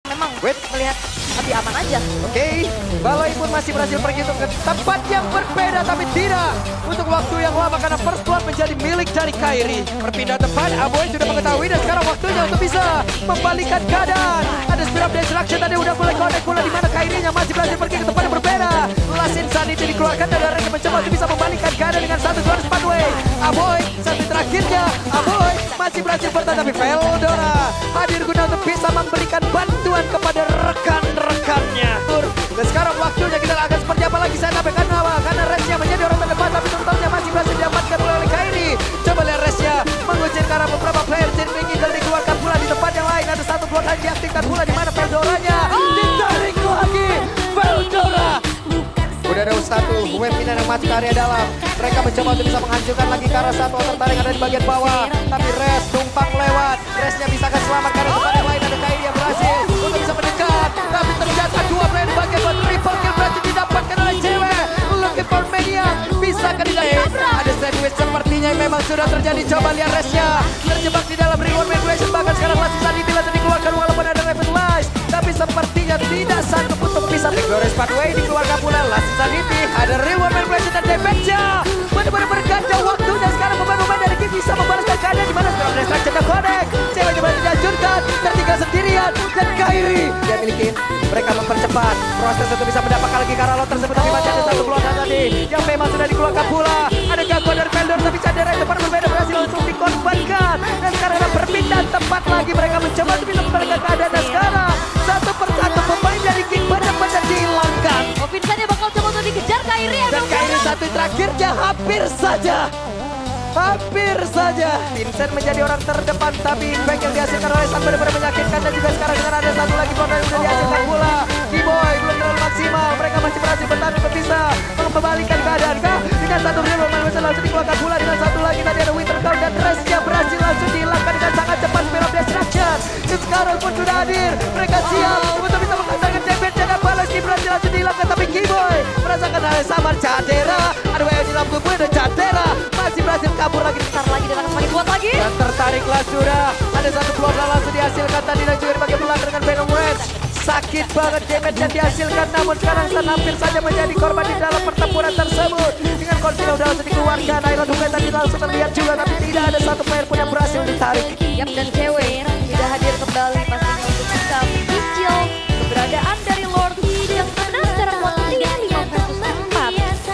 memang melihat lebih aman aja. Oke, Balai pun masih berhasil pergi untuk ke tempat yang berbeda, tapi tidak untuk waktu yang lama karena first blood menjadi milik dari Kairi. Berpindah tempat, Aboy sudah mengetahui dan sekarang waktunya untuk bisa membalikan keadaan. Ada Spirit of Destruction tadi udah mulai connect pula di mana Kairinya masih berhasil pergi ke tempat yang berbeda. Last Insanity dikeluarkan dan Reza mencoba untuk bisa membalikan keadaan dengan satu suara Spadway. Aboy, satu terakhirnya, Aboy masih berhasil bertahan tapi Veldora hadir guna untuk bisa memberikan bantuan kepada rekan-rekannya. Dan sekarang waktunya kita akan seperti apa lagi saya sampaikan karena Resnya menjadi orang terdepan tapi tuntutannya masih berhasil didapatkan oleh Kairi. Coba lihat Resnya mengucir ke arah beberapa player jadi Tinggal dikeluarkan pula di tempat yang lain. Ada satu bloodhound diaktifkan pula di mana Veldoranya ditarik lagi. Veldora udah ada satu Webina yang masuk ke area dalam. Mereka mencoba untuk bisa menghancurkan lagi ke arah satu otak yang ada di bagian bawah. Tapi Res tumpang lewat. Resnya bisa selamat karena tempat yang lain ada Kairi yang berhasil untuk bisa mendekat. Tapi ternyata dua player di bagian bawah. Triple kill berhasil didapatkan oleh cewek. Looking for Mania. Bisa kan tidak? Ada sandwich sepertinya yang memang sudah terjadi. Coba lihat Resnya terjebak di dalam reward manipulation. Bahkan sekarang masih tadi bila dikeluarkan walaupun ada revitalize. Tapi sepertinya tidak sanggup untuk bisa Glorious Pathway dikeluarkan pula. Last Sanity ada reward manipulation dan damage-nya. Benar-benar berganda waktunya sekarang pemain-pemain dari Kim bisa membalaskan keadaan di mana sekarang Destruction dan Connect. Ceweknya berhasil dihancurkan, tertinggal sendirian dan Kairi dia milikin. Mereka mempercepat proses untuk bisa mendapatkan lagi Karalot tersebut tapi masih ada satu keluarga tadi yang memang sudah dikeluarkan pula. Ada gangguan dari Veldor tapi Chandera yang depan berbeda berhasil langsung dikorbankan. Dan sekarang ada perpindahan tempat lagi mereka mencoba untuk bisa membalaskan keadaan dan sekarang satu persatu pemain dari King benar-benar dihilangkan. Vincent bakal coba untuk dikejar Kairi dan Kairi satu terakhirnya hampir saja Vincent menjadi orang terdepan tapi impact yang dihasilkan oleh Sang benar-benar menyakitkan. Dan juga sekarang dengan ada satu lagi korban yang sudah dihasilkan pula. Keyboy belum terlalu maksimal, mereka masih berhasil bertahan untuk bisa mengembalikan keadaan kah dengan satu real manipulation langsung dikeluarkan pula. Dengan satu lagi tadi ada Winter Crown dan Resnya berhasil langsung dihilangkan dengan sangat cepat. Spirit of Destruction dan sekarang pun sudah hadir, mereka siap untuk bisa menghasilkan damage dan balas. Berhasil langsung dihilangkan tapi Keyboy merasakan hal yang sama. Chandera ada WL di dalam tubuh dan Chandera masih berhasil kabur lagi. Besar lagi dan akan semakin kuat lagi. Dan tertariklah sudah. Ada satu bloodhound langsung dihasilkan tadi dan juga di bagian belakang dengan Venom Wedge. Sakit banget damage yang dihasilkan namun sekarang San hampir saja menjadi korban di dalam pertempuran tersebut. Dengan Concealer udah langsung dikeluarkan. Iron Hukai tadi langsung terlihat juga tapi tidak ada satu player pun yang berhasil ditarik. Yap, dan cewek tidak hadir kembali pastinya untuk bisa mencicil keberadaan dari Lord yang menang secara kuat 3-5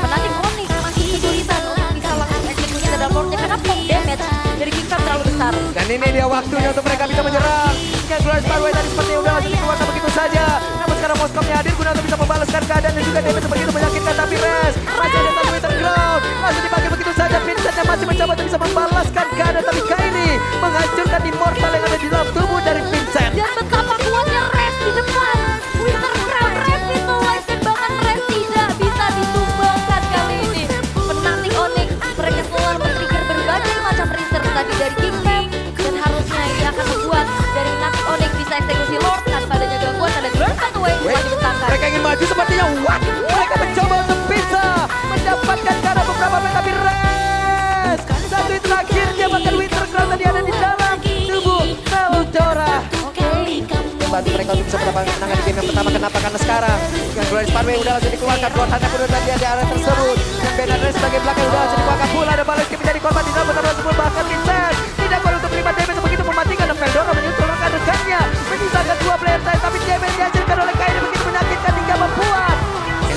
menanti Onyx masih kesulitan untuk bisa langsung eksekusi ke dalam Lordnya karena pop damage dari King Crab terlalu besar. Dan ini dia waktunya untuk mereka bisa menyerang. Dengan Glorious Pathway tadi seperti udah langsung dikeluarkan begitu saja. Namun sekarang Moscomnya hadir guna untuk bisa membalaskan keadaan dan juga damage begitu menyakitkan. Tapi Res masih ada satu Winter Crown langsung dipakai begitu saja. Vincent yang masih mencoba untuk bisa membalaskan keadaan tapi Kairi menghancurkan Immortal yang ada di dalam tubuh dari Vincent. Dan betapa kuatnya Res di depan. Winter Crown revitalize dan bahkan Res tidak bisa ditumbangkan kali ini. Menanti Onyx, mereka selalu men-trigger berbagai macam research tadi dari King Crab. Dan harusnya ini akan membuat dari nanti Onyx bisa eksekusi Lord tanpa adanya gangguan. Ada Glorious Pathway yang dibentangkan. Mereka ingin maju sepertinya. What? Mereka mencoba untuk bisa mendapatkan karena beberapa menit tapi Res satu terakhirnya bahkan Winter Crown tadi ada di dalam tubuh Veldora. Bantu mereka untuk bisa mendapatkan kemenangan di game yang pertama. Kenapa? Karena sekarang dengan Glorious Pathway udah langsung dikeluarkan. Bloodhound pun udah di area tersebut. Dan Benadres sebagai belakang udah langsung dikeluarkan pula. Ada Balas menjadi korban di dalam pertama tersebut. Bahkan Vincent tidak perlu untuk terima damage begitu mematikan. Dan Veldora menyusul rekan-rekannya menyisakan dua player time. Tapi damage dihasilkan oleh Kairi begitu menyakitkan hingga membuat.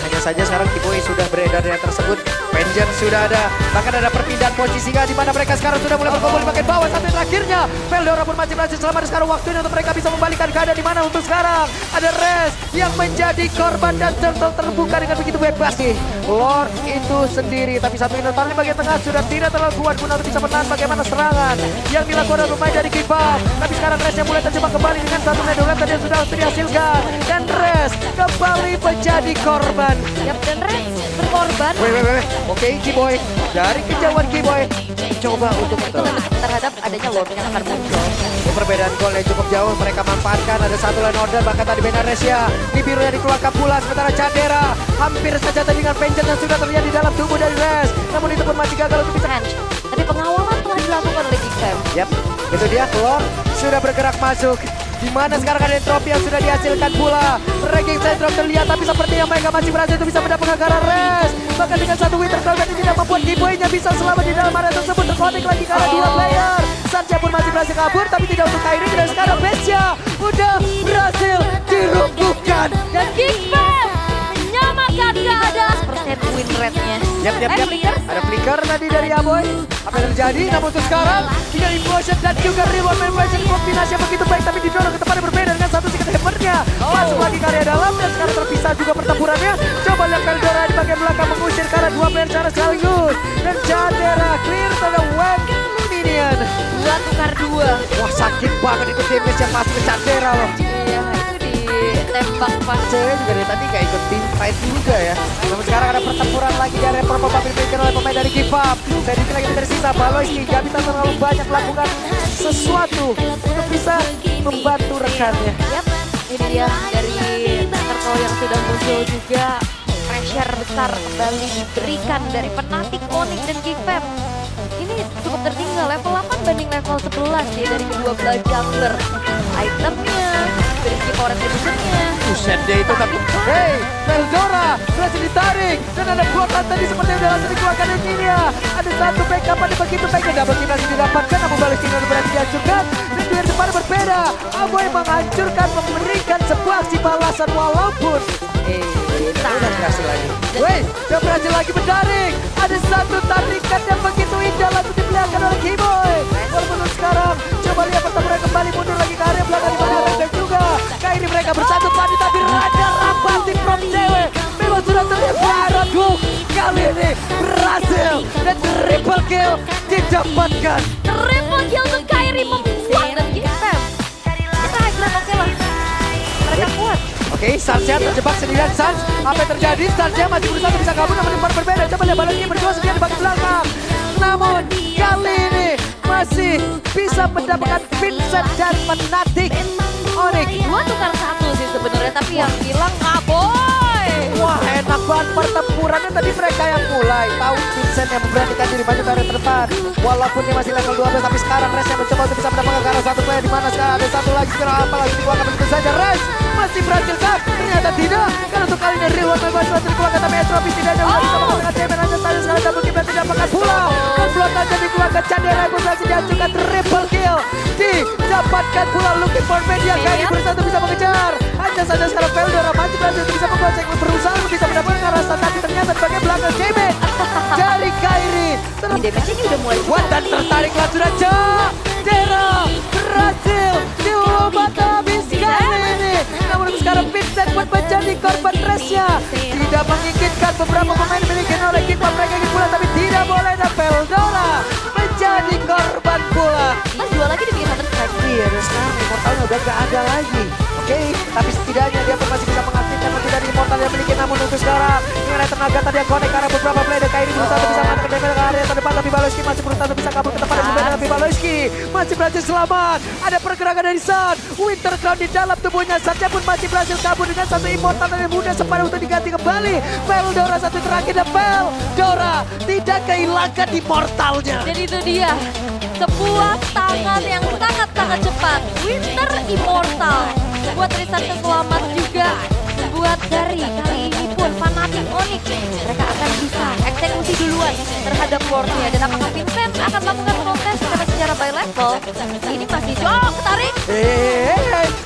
Hanya saja sekarang Keyboy sudah beredar yang tersebut. Vengeance sudah ada. Bahkan ada perpindahan posisi di mana mereka sekarang sudah mulai berkumpul di bagian bawah. Sampai terakhirnya Veldora pun masih berhasil selamat. Sekarang waktunya untuk mereka bisa membalikan keadaan di mana untuk sekarang ada Res yang menjadi korban dan terbuka dengan begitu bebas nih. Lord itu sendiri tapi satu Minotaur di bagian tengah sudah tidak terlalu kuat guna untuk bisa menahan bagaimana serangan yang dilakukan oleh pemain dari Kipam. Tapi sekarang Res yang mulai terjebak kembali dengan satu Nedolan tadi yang sudah dihasilkan dan Res kembali menjadi korban. Yap, dan Res berkorban. Oke, Keyboy dari kejauhan Keyboy coba untuk Itu limit terhadap adanya Lord yang akan muncul. Perbedaan gol yang cukup jauh mereka manfaatkan. Ada satu line order bahkan tadi Benaresia di birunya dikeluarkan pula. Sementara Chandera hampir saja tadi dengan Vengeance yang sudah terlihat di dalam tubuh dari Res. Namun itu pun masih gagal untuk bisa. Tapi pengawalan telah dilakukan oleh King Crab. Yap, itu dia Lord sudah bergerak masuk Di mana sekarang ada trofi yang sudah dihasilkan pula. Ranking Syndrome terlihat, tapi sepertinya mereka masih berhasil untuk bisa mendapatkan Gara Res. Bahkan dengan satu Winter Crown ini tidak membuat giveaway-nya bisa selamat di dalam area tersebut. Terkonek lagi karena dua player. Sarja pun masih berhasil kabur, tapi tidak untuk Kairi. Dan sekarang Besya udah berhasil dirumpuhkan. Dan Geekfam menyamakan keadaan persen win rate-nya. Yap. Flicker. Ada flicker tadi dari Aboy. Apa yang terjadi? Namun untuk sekarang tinggal Implosion dan juga Real One Man Fighting kombinasi yang begitu baik, tapi didorong ke tempat yang berbeda dengan satu tiket hammernya. Masuk lagi ke area dalam dan sekarang terpisah juga pertempurannya. Coba lihat Veldora di bagian belakang mengusir karena dua player secara sekaligus. Dan Chandera clear pada Web Minion. 2 tukar 2. Wah, sakit banget itu damage yang masuk ke Chandera loh. Iya, itu ditembak pas. Cewek juga dari tadi kayak ikut team fight juga ya. Namun sekarang ada pertempuran lagi di area probably dimainkan oleh pemain dari Give Up. Saya dikira lagi tersisa, Baloyski gak bisa terlalu banyak melakukan sesuatu untuk bisa membantu rekannya. Yap, ini dia dari Turtle yang sudah muncul juga. Pressure besar kembali diberikan dari Fnatic, Onyx, dan Geekfam. Ini cukup tertinggal, level 8 banding level 11 ya dari kedua belah jungler. Itemnya, dari power attribution-nya. Buset deh itu, tapi hey, Veldora berhasil ditarik dan ada blokan tadi seperti yang udah langsung dikeluarkan dari Ninia. Ada satu backup pada begitu baik dan double kill masih didapatkan, namun balik tinggal berhasil dihancurkan dan dua depan berbeda. Aboy menghancurkan, memberikan sebuah aksi balasan walaupun udah berhasil lagi. Weh, dia berhasil lagi mendaring. Ada satu tarikan yang begitu indah langsung dibelakang oleh Keyboy. Walaupun untuk sekarang, coba lihat pertempuran kembali mundur lagi ke area belakang di mana dan juga Kairi mereka bersatu padu, tapi Radar Rapati from cewek memang sudah terlihat Baradku kali ini berhasil dan triple kill didapatkan. Triple kill untuk Kairi membuat dan Geekfam. Kita high ground oke lah. Mereka kuat. Oke, Sarja terjebak sendirian. Sans, apa yang terjadi? Sarja masih berusaha untuk bisa kabur, namun tempat berbeda. Coba lihat Baloyski berdua sendirian di bagian belakang. Namun kali ini masih bisa mendapatkan Vincent dan Fnatic. Onyx 2 tukar 1 sih sebenarnya, tapi yang hilang Aboy. wah, enak banget pertempurannya tadi mereka yang mulai. Tahu Vincent yang memberanikan diri maju ke area terdepan. Walaupun dia masih level 12, tapi sekarang Res yang mencoba untuk bisa mendapatkan ke arah satu player. Di mana sekarang ada satu lagi, sekarang apa lagi dikeluarkan begitu saja. Res masih berhasil kah? Ternyata tidak. Karena untuk kali ini Real One Man berhasil dikeluarkan, tapi Entropy setidaknya udah bisa menggunakan damage aja saja. Sekarang double kill dan didapatkan pula. Dan blok aja dikeluarkan, Chandera pun berhasil dihancurkan, triple kill. Didapatkan pula looking for media. Kairi bersatu bisa mengejar. Hanya saja sekarang Veldora masih berhasil untuk bisa menggocek, berusaha untuk bisa mendapatkan rasa, tapi ternyata sebagai belakang damage dari Kairi. Ini damage ini udah mulai Wah, dan tertariklah sudah Chandera berhasil diubat habis kali ini. Namun sekarang Vincent pun menjadi korban Resnya. Tidak menginginkan beberapa pemain dimiliki oleh Geekfam. Mereka ingin pula, tapi tidak boleh. Dan Veldora menjadi korban pula. Mas jual lagi dibikin Hunter Strike. Iya, dan sekarang Immortalnya udah gak ada lagi. Oke, tapi setidaknya dia pun masih bisa mengaktifkan lebih dari Immortal yang memiliki. Namun untuk sekarang, ini ada tenaga tadi yang connect karena beberapa play. Dan Kairi berusaha untuk bisa mengatakan damage ke area terdepan, tapi Baloyski masih berusaha untuk bisa kabur ke tempat yang berbeda. Tapi Baloyski masih berhasil selamat. Ada pergerakan dari Sun. Winter Crown di dalam tubuhnya. Sarja pun masih berhasil kabur dengan satu Immortal yang mudah sempat untuk diganti kembali. Veldora satu terakhir, dan Veldora tidak kehilangan Immortalnya. Jadi itu dia, sebuah tangan yang sangat-sangat cepat. Winter Immortal. Buat Tristan selamat juga. Buat dari kali ini pun Fnatic, Onyx, mereka akan bisa eksekusi duluan terhadap wardnya. Dan apakah Vincent akan melakukan protes karena secara by level ini masih ketarik.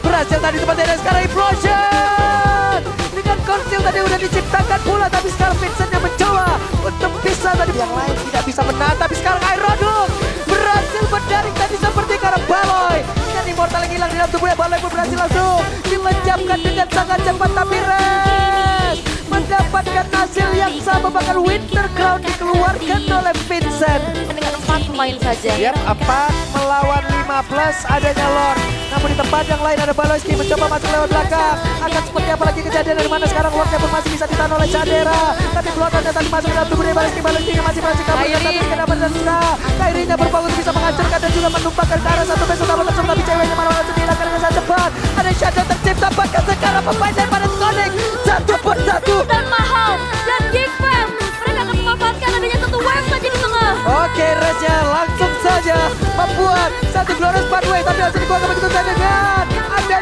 Berhasil tadi tempatnya, dan sekarang Implosion dengan konsil tadi udah diciptakan pula, tapi sekarang Vincent yang mencoba untuk bisa tadi yang lain tidak bisa menang, tapi sekarang Iroduk berhasil berdaring tadi seperti karena Baloy dengan Immortal yang hilang di dalam tubuhnya. Baloy pun berhasil langsung dilenyapkan dengan sangat cepat, tapi Res mendapatkan hasil yang sama, bahkan Winter Crown dikeluarkan oleh Vincent. Dengan 4 pemain saja. Yap, 4 melawan 15 adanya Lord. Namun di tempat yang lain ada Baloyski mencoba masuk lewat belakang. Akan seperti apa lagi kejadian, dari mana sekarang Lordnya pun masih bisa ditahan oleh Chandera. Tapi blokannya tadi masuk dalam tubuh dari Baloyski yang masih kabur. Tapi kenapa dan sudah Kairinya berbangun bisa menghancurkan dan juga menumpahkan ke arah satu besok tabel tersebut. Tapi ceweknya malah langsung dihilangkan dengan sangat cepat. Ada shadow tercipta, bahkan sekarang pemain daripada Sonic satu persatu. Dan mahal. Dan Geekfam, mereka akan memanfaatkan adanya satu wave saja di tengah. Oke, Resnya langsung saja membuat satu glorious pathway, tapi langsung dikeluarkan begitu saja dengan ada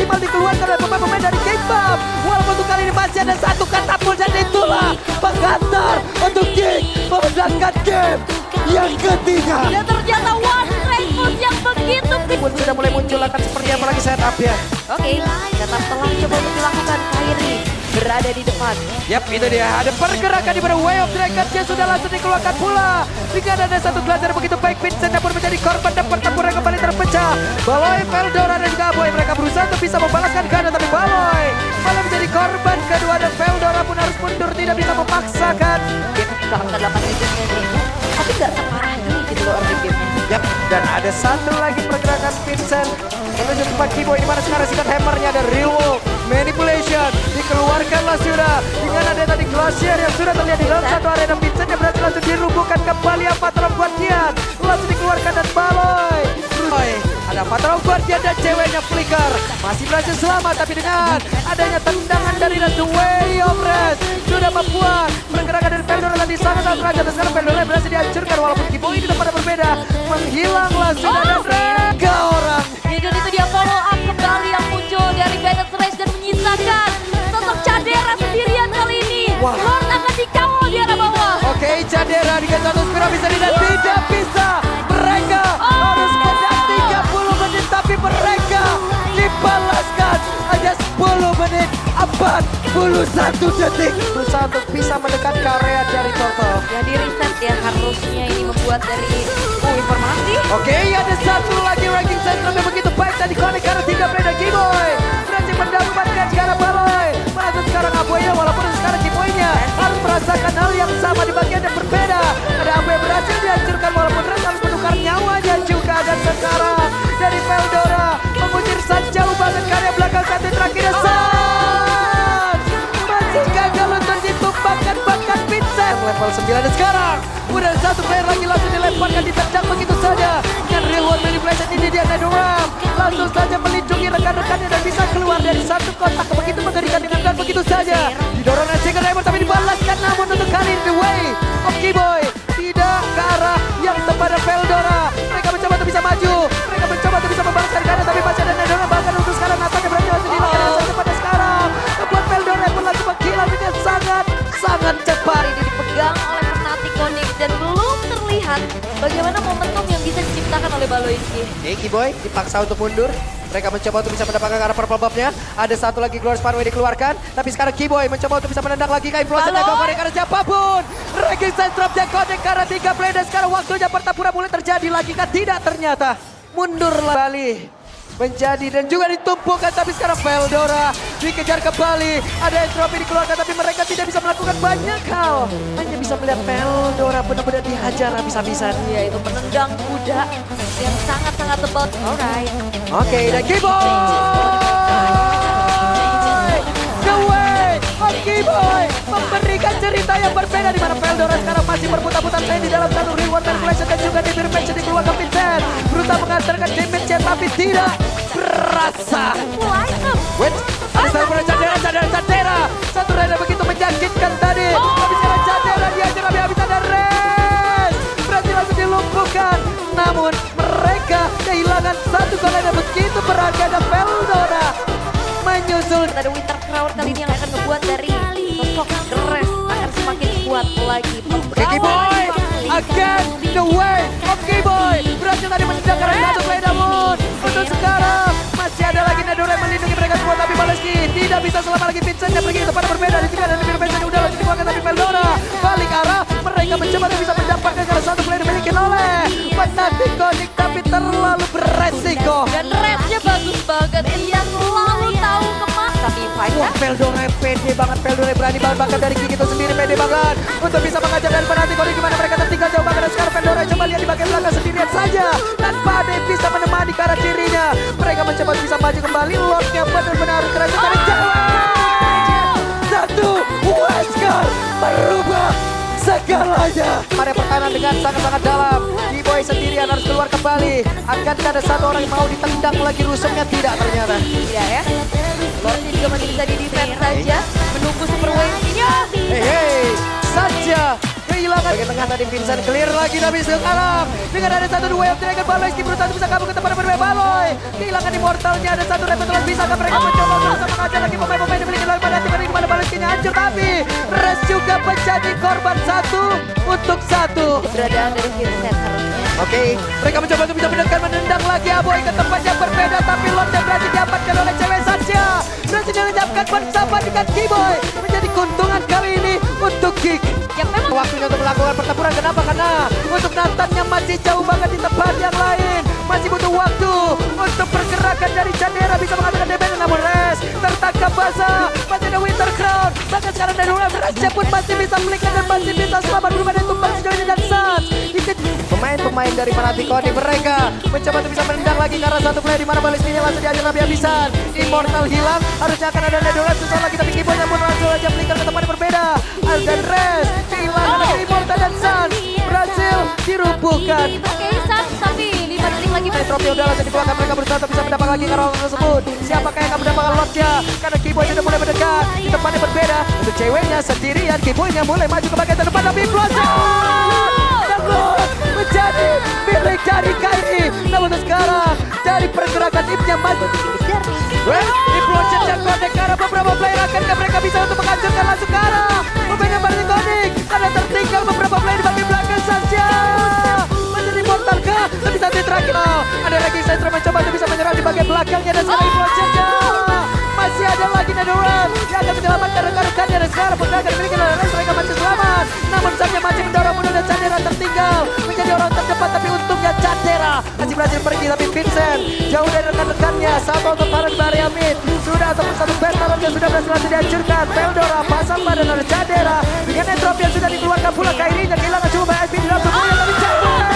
maksimal dikeluarkan oleh pemain-pemain dari K-pop. Walaupun untuk kali ini masih ada satu katapult dan itulah penghantar untuk Kick memenangkan game yang ketiga. Dan ternyata one straight push yang begitu Pun sudah mulai muncul akan seperti apa lagi setup-nya. Oke, tetap telah coba untuk dilakukan. Kyrie berada di depan. Yap, itu dia. Ada pergerakan di mana Way of Dragons yang sudah langsung dikeluarkan pula. Dengan ada satu glazer begitu baik, Vincent yang pun menjadi korban dan pertempuran kembali terpecah. Baloi, Veldora dan juga Aboy mereka berusaha untuk bisa membalaskan keadaan, tapi Baloi malah menjadi korban kedua dan Veldora pun harus mundur, tidak bisa memaksakan. Dia ke angka 8 regionnya nih. Tapi gak separah ini gitu loh early game-nya. Yap, dan ada satu lagi pergerakan Vincent menuju tempat Kiboy di mana sekarang sikat hammernya ada real wall manipulation dikeluarkanlah sudah dengan ada tadi Glacier yang sudah terlihat di dalam satu arena. Vincent yang berhasil langsung dirubuhkan kembali Avatron Guardian langsung dikeluarkan dan Baloi. Ada Avatron Guardian dan ceweknya Flicker masih berhasil selamat, tapi dengan adanya tendangan dari The Way of Rest sudah membuat pergerakan dari Veldora tadi sangat terajat dan sekarang Veldora berhasil dihancurkan walaupun Kiboy ini pada berbeda menghilanglah sudah dan tiga orang. Dan itu dia follow up kembali yang muncul dari Bandit Race dan menyisakan sosok Cadera sendirian kali ini. Wah. Lord akan dikawal di arah bawah. Oke, Cadera dengan satu spiral bisa dan tidak bisa. Mereka harus menang 30 menit, tapi mereka dibalaskan hanya 10 menit 41 detik. Berusaha untuk bisa mendekat ke area dari Turtle. Ya di reset ya, harusnya ini membuat dari informasi. Oke, ada satu lagi ranking sentrum yang begitu baik dan dikonek karena 3 play dari Kiboy. Berhasil mendapatkan ke arah Baloi. Malah sekarang Aboynya walaupun sekarang Kiboynya harus merasakan hal yang sama di bagian yang berbeda. Ada Aboy yang berhasil dihancurkan walaupun Red harus menukar nyawanya juga. Dan sekarang dari Veldora mengusir jauh banget karya belakang satu terakhir San. Masih gagal untuk ditumpahkan bahkan Vincent. Level 9 dan sekarang udah satu player lagi langsung dilemparkan ditendang begitu saja. Dengan real world manipulation ini dia Nedoram langsung saja melindungi rekan-rekannya dan bisa keluar dari satu kotak begitu mengerikan dengan dan begitu saja. Didorong dan single hammer tapi dibalaskan, namun untuk kali ini The Way of Kiboy tidak ke arah yang tepat Veldora. Mereka mencoba untuk bisa maju, mereka mencoba untuk bisa membalaskan keadaan tapi masih ada Nedoram bahkan untuk sekarang nampaknya berarti langsung dilakukan saja pada sekarang. Membuat Veldora pun langsung menghilang dengan sangat cepat. Ini dipegang oleh Fnatic Onyx dan belum terlihat bagaimana momentum yang bisa diciptakan oleh Baloiski. Oke, Kiboy dipaksa untuk mundur. Mereka mencoba untuk bisa mendapatkan ke arah purple buff-nya. Ada satu lagi Glorious Pathway dikeluarkan. Tapi sekarang Kiboy mencoba untuk bisa menendang lagi ke Implosion dan Gokore karena siapapun. Ranking Centrum yang connect karena 3 play dan sekarang waktunya pertempuran mulai terjadi lagi kan tidak ternyata. Mundurlah Bali. Menjadi dan juga ditumpukan tapi sekarang Veldora dikejar kembali. Ada entropy dikeluarkan tapi mereka tidak bisa melakukan banyak hal. Hanya bisa melihat Veldora benar-benar dihajar habis-habisan. Ya itu penendang kuda yang sangat-sangat tebal. Alright. Oke, dan Kiboy! The Way of Kiboy memberikan cerita yang berbeda di mana Veldora sekarang masih berputar-putar di dalam satu reward manipulation dan juga di match dikeluarkan Vincent. Berusaha mengantarkan damage tapi tidak berasa. Wait, ada satu Cadera. Satu reda begitu menyakitkan tadi. Tapi sekarang Cadera dihajar habis ada Rest. Berhasil langsung dilumpuhkan. Namun mereka kehilangan satu golnya begitu berharga dan Veldora menyusul. Ada Winter Crown kali ini yang akan membuat dari sosok Rest akan semakin kuat lagi. Oke, Kiboy again The Way of Kiboy berhasil tadi menendang satu play namun untuk sekarang masih ada lagi Nedora yang melindungi mereka semua tapi Baloiski tidak bisa selama lagi Vincent yang pergi ke tempat berbeda di sini ada Vincent yang udah langsung dikeluarkan tapi Veldora balik arah mereka mencoba untuk bisa mendapatkan karena satu play dimiliki oleh Fnatic Onyx tapi terlalu beresiko Dan Restnya bagus banget. Dia selalu tahu kemana. Tapi wah, Faida Veldora pede banget, Veldora berani banget bahkan dari gigi itu sendiri pede banget untuk bisa mengajak dari Fnatic Onyx gimana mereka tertinggal jauh banget dan sekarang Veldora coba lihat di bagian belakang sendirian saja tanpa ada yang bisa menemani ke arah dirinya. Mereka mencoba bisa maju kembali, Lordnya benar-benar kerajaan dari jauh. Satu, Wesker merubah segalanya. Area pertahanan dengan sangat-sangat dalam. Kiboy sendirian harus keluar kembali. Akankah ada satu orang yang mau ditendang lagi rusuknya? Tidak ternyata. Iya ya. Lordnya juga masih bisa di defense saja. Menunggu super wave-nya. Hei, saja The kehilangan. Bagian tengah tadi Vincent clear lagi tapi sekarang dengan ada satu dua yang Dragon Baloy berusaha bisa kabur ke tempat berbeda Baloy. Kehilangan immortalnya ada satu repetulan bisa ke mereka mencoba berusaha mengajar lagi pemain-pemain yang memiliki lawan pada tim ini kemana Baloy kini hancur tapi Res juga menjadi korban 1 untuk 1. Keberadaan dari Vincent harusnya. Oke, mereka mencoba untuk bisa menendang lagi Aboy ke tempat yang berbeda tapi Lordnya berhasil diamankan oleh cewek Sasha. Berhasil dilenyapkan bersama dengan Kiboy. Menjadi keuntungan kali ini untuk Geek. Yang memang Waktunya untuk melakukan pertempuran. Kenapa? Karena untuk Nathan yang masih jauh banget di tempat yang lain. Masih butuh waktu untuk pergerakan dari Chandera bisa mengatakan DB namun Res tertangkap basah. Masih ada Winter Crown. Bahkan sekarang dari Resnya pun masih bisa melihat dan masih bisa selamat berubah dari tumbang sejauh ini dan Sans. Pemain-pemain dari Panathinaikos mereka mencoba untuk bisa menendang lagi karena satu player di mana Palestina langsung diajar habis-habisan. Immortal hilang, harusnya akan ada Nedoran susah lagi tapi Kiboy pun langsung aja belikan ke tempat yang berbeda. Dan Res kehilangan lagi Immortal dan Sans berhasil dirubuhkan. Oke, Sans tapi 5 detik lagi. Trofi udah langsung dikeluarkan, mereka berusaha untuk bisa mendapat lagi karena orang tersebut. Siapakah yang akan mendapatkan lotnya? Karena Kiboy sudah mulai mendekat di tempat yang berbeda. Untuk ceweknya sendirian, Kiboynya mulai maju ke bagian terdepan tapi Implosion! Menjadi milik dari Kairi. Namun sekarang dari pergerakan timnya maju Implosion yang connect karena beberapa player akan mereka bisa untuk menghancurkan langsung ke arah pemainnya Panathinaikos karena tertinggal beberapa player di bagian belakang saja. Menjadi mortal kah? Tapi satu terakhir ada lagi Sentro mencoba untuk bisa menyerang di bagian belakangnya dan sekarang Implosion masih ada lagi Nedoran yang akan menyelamatkan rekan-rekannya dan sekarang pergerakan dimiliki oleh Res mereka masih selamat. Namun saja masih mendorong mundur dan Chandera tertinggal menjadi orang terdepan tapi untungnya Chandera masih berhasil pergi tapi Vincent jauh dari rekan-rekannya sama untuk para di area mid sudah ataupun satu veteran yang sudah berhasil dihancurkan. Veldora pasang badan oleh Chandera dengan entropi yang sudah dikeluarkan pula Kairi dan kehilangan cukup banyak di dalam tubuhnya tapi Chandera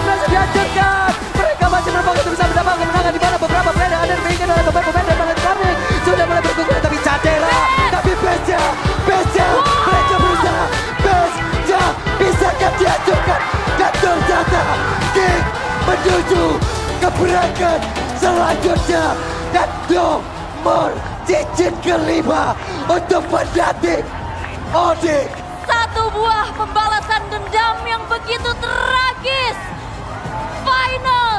berhasil dihancurkan. Mereka masih berfokus untuk bisa mendapatkan kemenangan di mana beberapa player yang ada diinginkan oleh pemain-pemain dan Panathinaikos sudah mulai berkukuh tapi Chandera tapi Besja mereka berusaha Besja bisakah dihancurkan dan ternyata King menuju ke perangkat selanjutnya dan nomor cincin kelima untuk Fnatic Onyx. Satu buah pembalasan dendam yang begitu tragis. Final